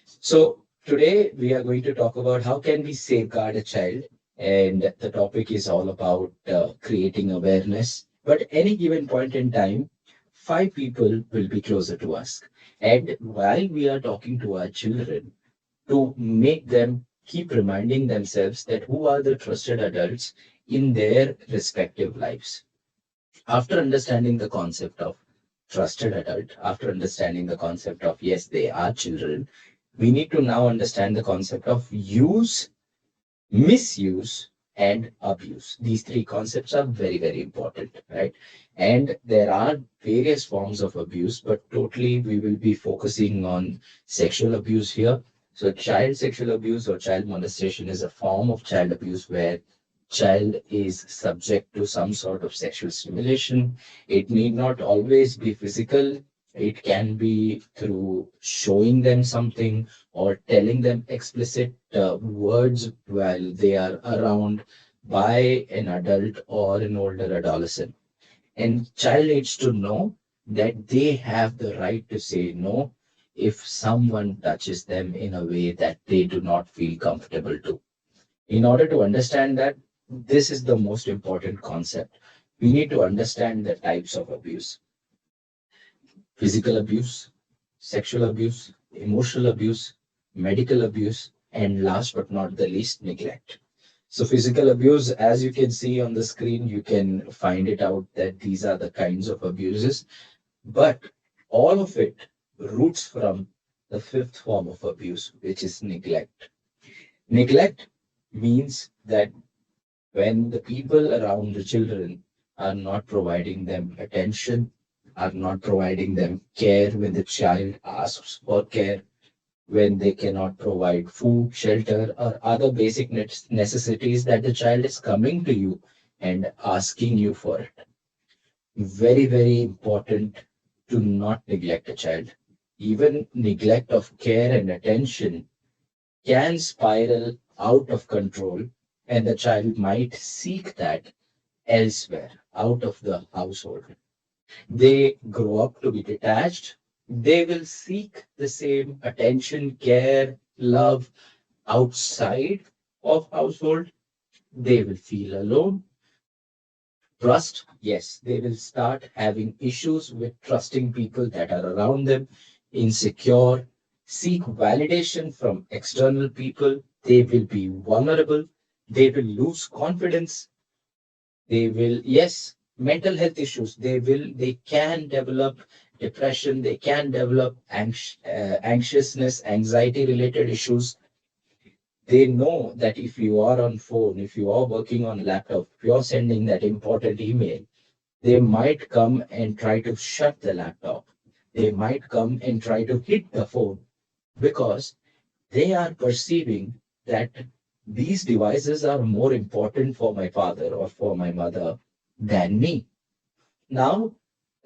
So today we are going to talk about how can we safeguard a child, and the topic is all about creating awareness. But any given point in time, five people will be closer to us, and while we are talking to our children, to make them keep reminding themselves that who are the trusted adults in their respective lives. After understanding the concept of trusted adult, after understanding the concept of yes, they are children, we need to now understand the concept of use, misuse, and abuse. These three concepts are very, very important, right? And there are various forms of abuse, but totally we will be focusing on sexual abuse here. So, child sexual abuse or child molestation is a form of child abuse where child is subject to some sort of sexual stimulation. It need not always be physical. It can be through showing them something or telling them explicit words while they are around by an adult or an older adolescent. And child needs to know that they have the right to say no if someone touches them in a way that they do not feel comfortable to. In order to understand that, this is the most important concept. We need to understand the types of abuse: physical abuse, sexual abuse, emotional abuse, medical abuse, and last but not the least, neglect. So, physical abuse, as you can see on the screen, you can find it out that these are the kinds of abuses, but all of it roots from the fifth form of abuse, which is neglect. Neglect means that when the people around the children are not providing them attention, are not providing them care when the child asks for care, when they cannot provide food, shelter, or other basic necessities that the child is coming to you and asking you for it. Very, very important to not neglect a child. Even neglect of care and attention can spiral out of control, and the child might seek that elsewhere, out of the household. They grow up to be detached. They will seek the same attention, care, love outside of household. They will feel alone. Trust, yes, they will start having issues with trusting people that are around them, insecure, seek validation from external people. They will be vulnerable. They will lose confidence. They will, yes, mental health issues. They can develop depression. They can develop anxiousness, anxiety related issues. They know that if you are on phone, if you are working on laptop, if you're sending that important email, they might come and try to shut the laptop. They might come and try to hit the phone because they are perceiving that these devices are more important for my father or for my mother than me. Now,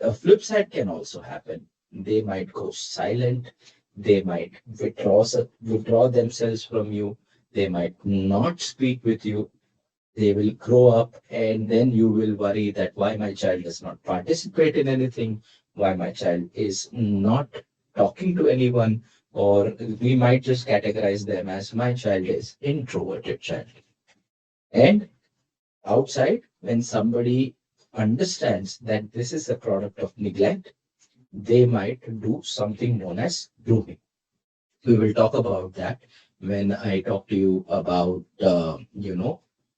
a flip side can also happen. They might go silent. They might withdraw themselves from you. They might not speak with you. They will grow up, and then you will worry that why my child does not participate in anything, why my child is not talking to anyone, or we might just categorize them as my child is introverted child. And outside, when somebody understands that this is a product of neglect, they might do something known as grooming. We will talk about that when I talk to you about,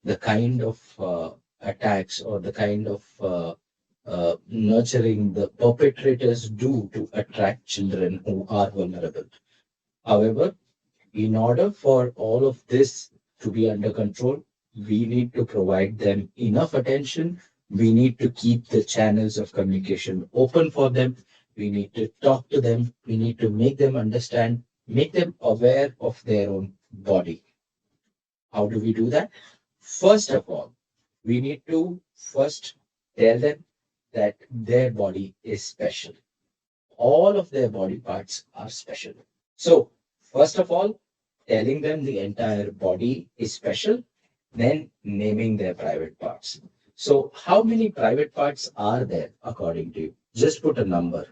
the kind of attacks or the kind of nurturing the perpetrators do to attract children who are vulnerable. However, in order for all of this to be under control, we need to provide them enough attention. We need to keep the channels of communication open for them. We need to talk to them. We need to make them understand, make them aware of their own body. How do we do that? First of all, we need to first tell them that their body is special. All of their body parts are special. So, first of all, telling them the entire body is special, then naming their private parts. So, how many private parts are there according to you? Just put a number.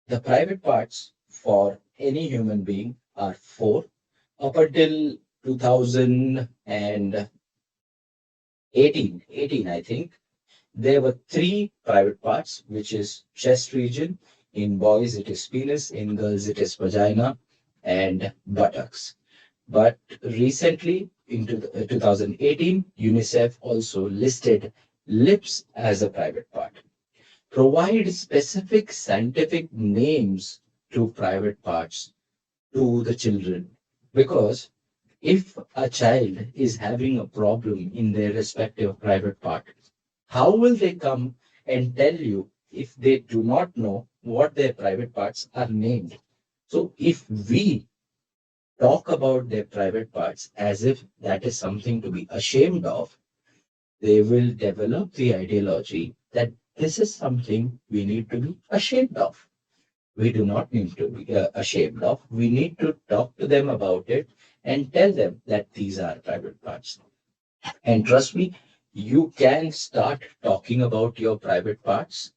The private parts for any human being are four. Up until 2018, 18, I think, there were three private parts, which is chest region. In boys, it is penis. In girls, it is vagina and buttocks. But recently, in 2018, UNICEF also listed lips as a private part. Provide specific scientific names to private parts to the children. Because if a child is having a problem in their respective private part, how will they come and tell you if they do not know what their private parts are named? So if we talk about their private parts as if that is something to be ashamed of, they will develop the ideology that this is something we need to be ashamed of. We do not need to be ashamed of. We need to talk to them about it and tell them that these are private parts. And trust me, you can start talking about your private parts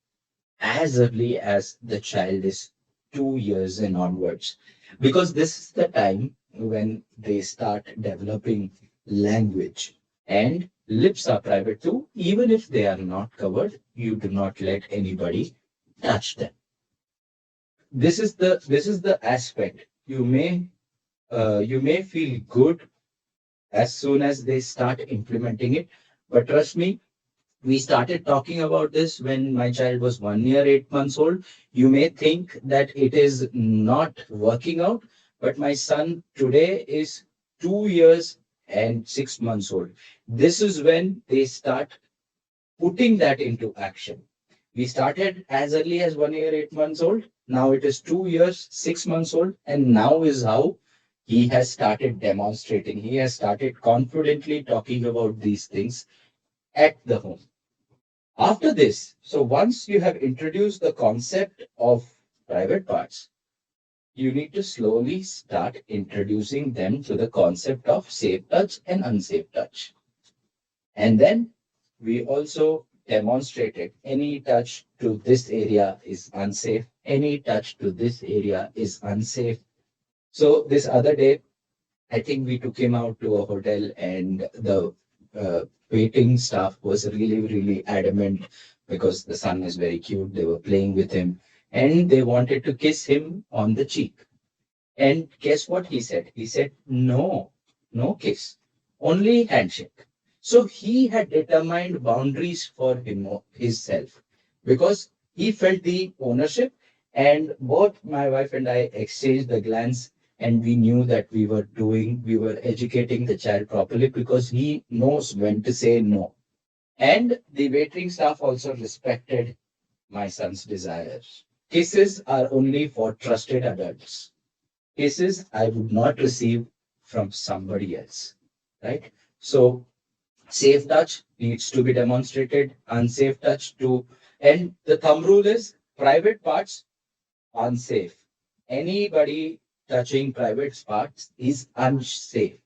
as early as the child is 2 years and onwards, because this is the time when they start developing language. And lips are private too, even if they are not covered, you do not let anybody touch them. This is the aspect. You may feel good as soon as they start implementing it, but trust me, we started talking about this when my child was 1 year, 8 months old. You may think that it is not working out, but my son today is 2 years and 6 months old. This is when they start putting that into action. We started as early as 1 year, 8 months old. Now it is 2 years, 6 months old. And now is how he has started demonstrating. He has started confidently talking about these things at the home. After this, so once you have introduced the concept of private parts, you need to slowly start introducing them to the concept of safe touch and unsafe touch. And then we also demonstrated any touch to this area is unsafe, any touch to this area is unsafe. So this other day, I think we took him out to a hotel, and the waiting staff was really, really adamant because the son is very cute. They were playing with him and they wanted to kiss him on the cheek. And guess what he said? He said, no, no kiss, only handshake. So he had determined boundaries for himself because he felt the ownership. And both my wife and I exchanged the glance, and we knew that we were educating the child properly because he knows when to say no. And the waiting staff also respected my son's desires. Kisses are only for trusted adults. Kisses I would not receive from somebody else. Right? So safe touch needs to be demonstrated, unsafe touch too. And the thumb rule is private parts unsafe. Anybody touching private parts is unsafe,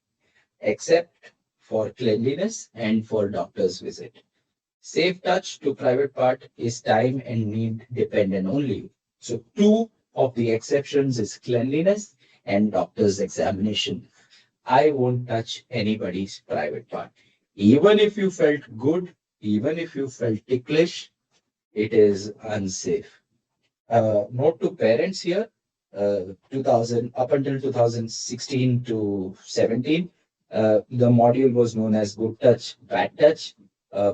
except for cleanliness and for doctor's visit. Safe touch to private part is time and need dependent only. So two of the exceptions is cleanliness and doctor's examination. I won't touch anybody's private part. Even if you felt good, even if you felt ticklish, it is unsafe. Note to parents here, 2000 up until 2016 to 17, the module was known as good touch, bad touch.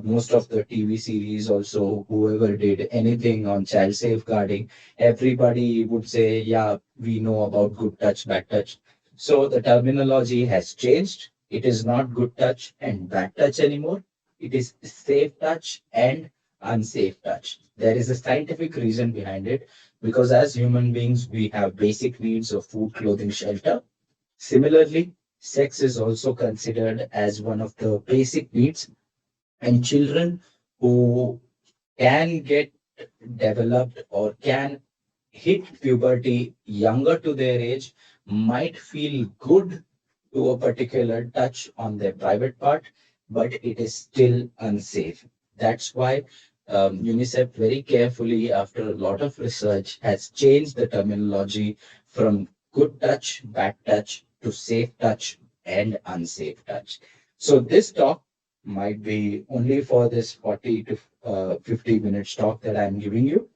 Most of the TV series also, whoever did anything on child safeguarding, everybody would say, yeah, we know about good touch, bad touch. So the terminology has changed. It is not good touch and bad touch anymore. It is safe touch and unsafe touch. There is a scientific reason behind it because as human beings, we have basic needs of food, clothing, shelter. Similarly, sex is also considered as one of the basic needs, and children who can get developed or can hit puberty younger to their age might feel good to a particular touch on their private part, but it is still unsafe. That's why UNICEF very carefully, after a lot of research, has changed the terminology from good touch, bad touch, to safe touch and unsafe touch. So this talk might be only for this 40 to 50 minutes talk that I'm giving you.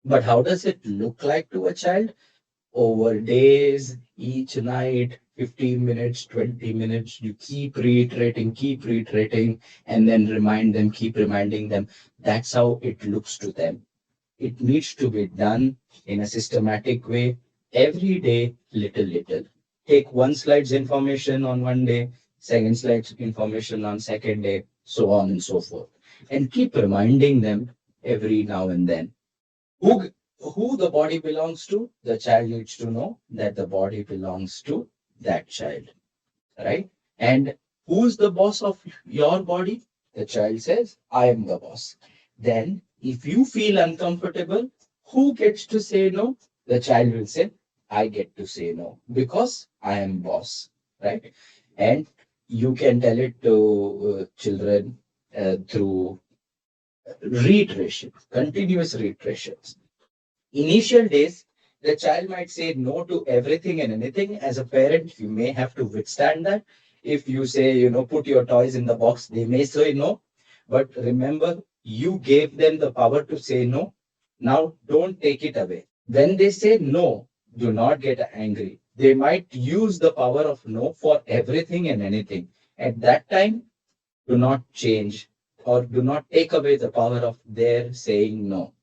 But how does it look like to a child? Over days, each night, 15 minutes, 20 minutes, you keep reiterating, and then remind them, keep reminding them. That's how it looks to them. It needs to be done in a systematic way, every day, little, little. Take one slide's information on one day, second slide's information on second day, so on and so forth. And keep reminding them every now and then. Who, who the body belongs to, the child needs to know that the body belongs to that child, right? And who's the boss of your body? The child says, I am the boss. Then, if you feel uncomfortable, who gets to say no? The child will say, I get to say no because I am boss, right? And you can tell it to children through reiteration, continuous reiterations. Initial days, the child might say no to everything and anything. As a parent, you may have to withstand that. If you say, put your toys in the box, they may say no. But remember, you gave them the power to say no. Now, don't take it away. When they say no, do not get angry. They might use the power of no for everything and anything. At that time, do not change or do not take away the power of their saying no.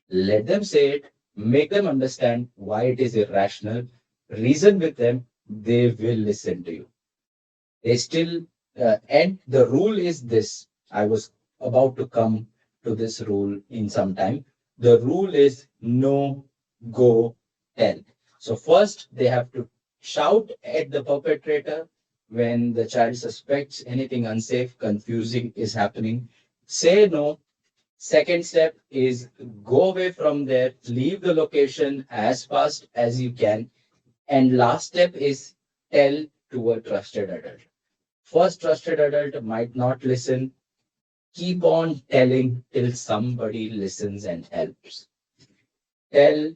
Let them say it, make them understand why it is irrational, reason with them, they will listen to you. They still, and the rule is this. I was about to come to this rule in some time. The rule is no, go, tell. So, first, they have to shout at the perpetrator when the child suspects anything unsafe, confusing is happening. Say no. Second step is go away from there, leave the location as fast as you can. And last step is tell to a trusted adult. First trusted adult might not listen. Keep on telling till somebody listens and helps. Tell,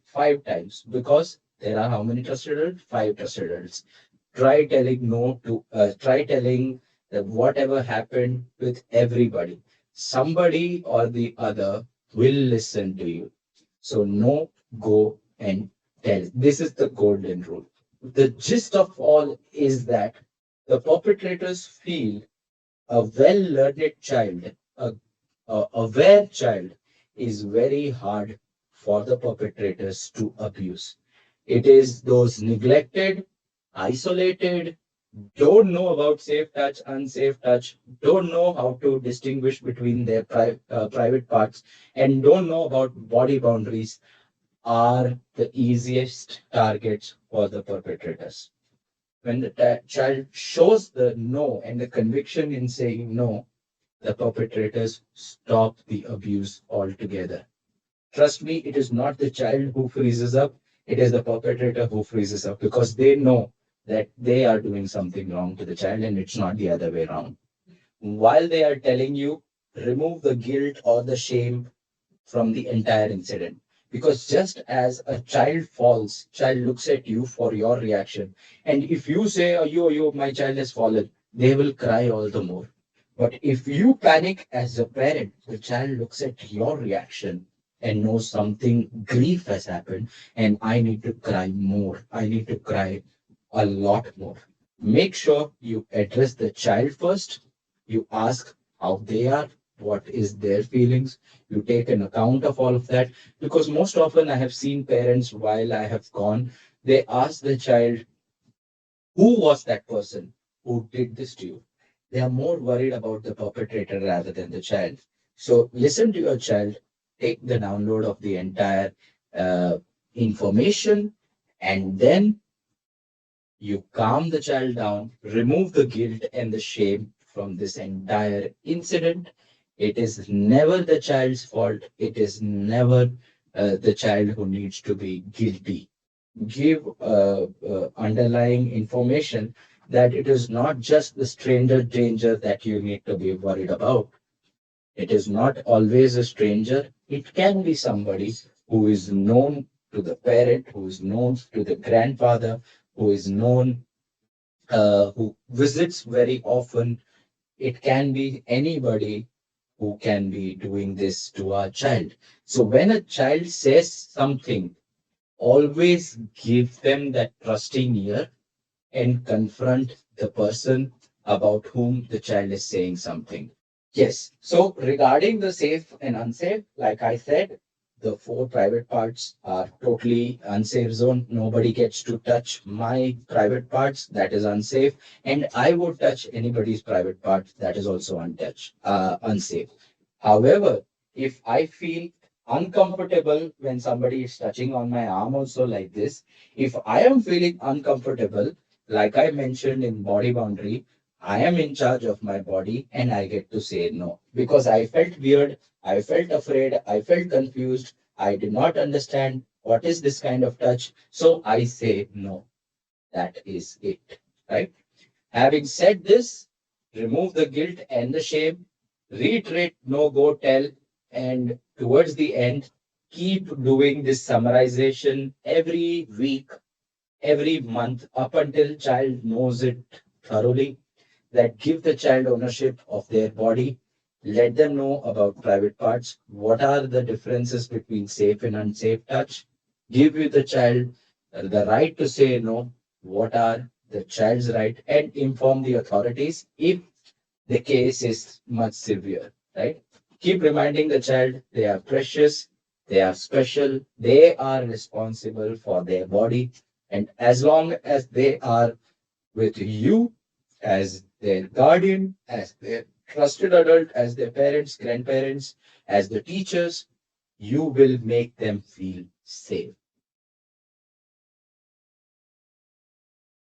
5 times because there are how many trusted adults? 5 trusted adults. Try telling no to, try telling that whatever happened with everybody, somebody or the other will listen to you. So, no, go and tell. This is the golden rule. The gist of all is that the perpetrators feel a well learned child, a aware child, is very hard for the perpetrators to abuse. It is those neglected, isolated, don't know about safe touch, unsafe touch, don't know how to distinguish between their private parts, and don't know about body boundaries are the easiest targets for the perpetrators. When the child shows the no and the conviction in saying no, the perpetrators stop the abuse altogether. Trust me, it is not the child who freezes up, it is the perpetrator who freezes up because they know that they are doing something wrong to the child and it's not the other way around. While they are telling you, remove the guilt or the shame from the entire incident. Because just as a child falls, child looks at you for your reaction. And if you say, oh, my child has fallen, they will cry all the more. But if you panic as a parent, the child looks at your reaction and knows something grief has happened and I need to cry more. I need to cry a lot more. Make sure you address the child first. You ask how they are, what is their feelings. You take an account of all of that because most often I have seen parents while I have gone, they ask the child, who was that person who did this to you? They are more worried about the perpetrator rather than the child. So listen to your child, take the download of the entire uh, information, and then you calm the child down, remove the guilt and the shame from this entire incident. It is never the child's fault. It is never the child who needs to be guilty. Give underlying information that it is not just the stranger danger that you need to be worried about. It is not always a stranger. It can be somebody who is known to the parent, who is known to the grandfather, who is known, who visits very often. It can be anybody who can be doing this to our child. So when a child says something, always give them that trusting ear and confront the person about whom the child is saying something. Yes. So regarding the safe and unsafe, like I said, the four private parts are totally unsafe zone. Nobody gets to touch my private parts. That is unsafe. And I would touch anybody's private part. That is also unsafe. However, if I feel uncomfortable when somebody is touching on my arm also like this, if I am feeling uncomfortable, like I mentioned in body boundary, I am in charge of my body and I get to say no because I felt weird, I felt afraid, I felt confused, I did not understand what is this kind of touch. So I say no. That is it. Right? Having said this, remove the guilt and the shame, reiterate no go tell, and towards the end, keep doing this summarization every week, every month up until child knows it thoroughly. That give the child ownership of their body, let them know about private parts, what are the differences between safe and unsafe touch, give you the child the right to say no, what are the child's right, and inform the authorities if the case is much severe, right? Keep reminding the child they are precious, they are special, they are responsible for their body, and as long as they are with you as their guardian, as their trusted adult, as their parents, grandparents, as the teachers, you will make them feel safe.